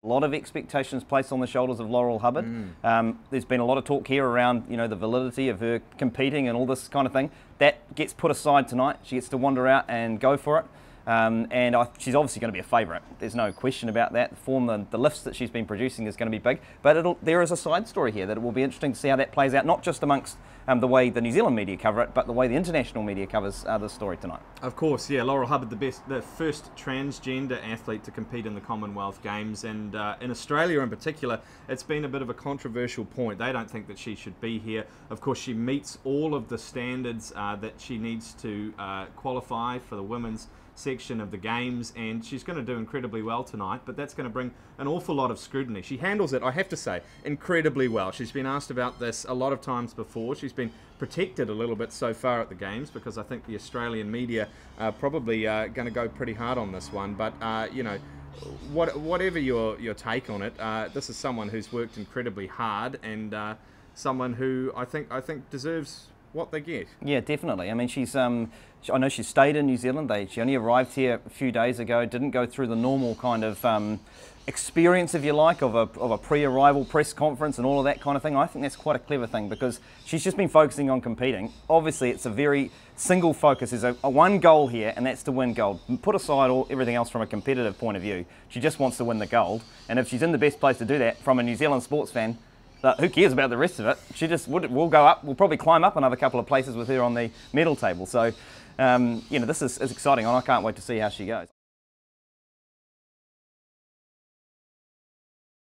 A lot of expectations placed on the shoulders of Laurel Hubbard. There's been a lot of talk here around, you know, the validity of her competing and all this kind of thing. That gets put aside tonight. She gets to wander out and go for it. She's obviously going to be a favourite. There's no question about that. The lifts that she's been producing is going to be big. But there is a side story here that it will be interesting to see how that plays out, not just amongst the way the New Zealand media cover it, but the way the international media covers this story tonight. Of course, yeah. Laurel Hubbard, the first transgender athlete to compete in the Commonwealth Games, and in Australia in particular, it's been a bit of a controversial point. They don't think that she should be here. Of course, she meets all of the standards that she needs to qualify for the women's section of the games, and she's going to do incredibly well tonight, but that's going to bring an awful lot of scrutiny. She handles it, I have to say, incredibly well. She's been asked about this a lot of times before. She's been protected a little bit so far at the games because I think the Australian media are probably going to go pretty hard on this one, but you know, whatever your take on it, this is someone who's worked incredibly hard, and someone who I think deserves what they get. Yeah, definitely. I mean, I know she stayed in New Zealand. She only arrived here a few days ago, didn't go through the normal kind of experience, if you like, of a pre-arrival press conference and all of that kind of thing. I think that's quite a clever thing because she's just been focusing on competing. Obviously, it's a very single focus. There's a one goal here, and that's to win gold. Put aside everything else from a competitive point of view. She just wants to win the gold. And if she's in the best place to do that, from a New Zealand sports fan, who cares about the rest of it? She just will go up. We'll probably climb up another couple of places with her on the medal table. So, you know, this is exciting, and I can't wait to see how she goes.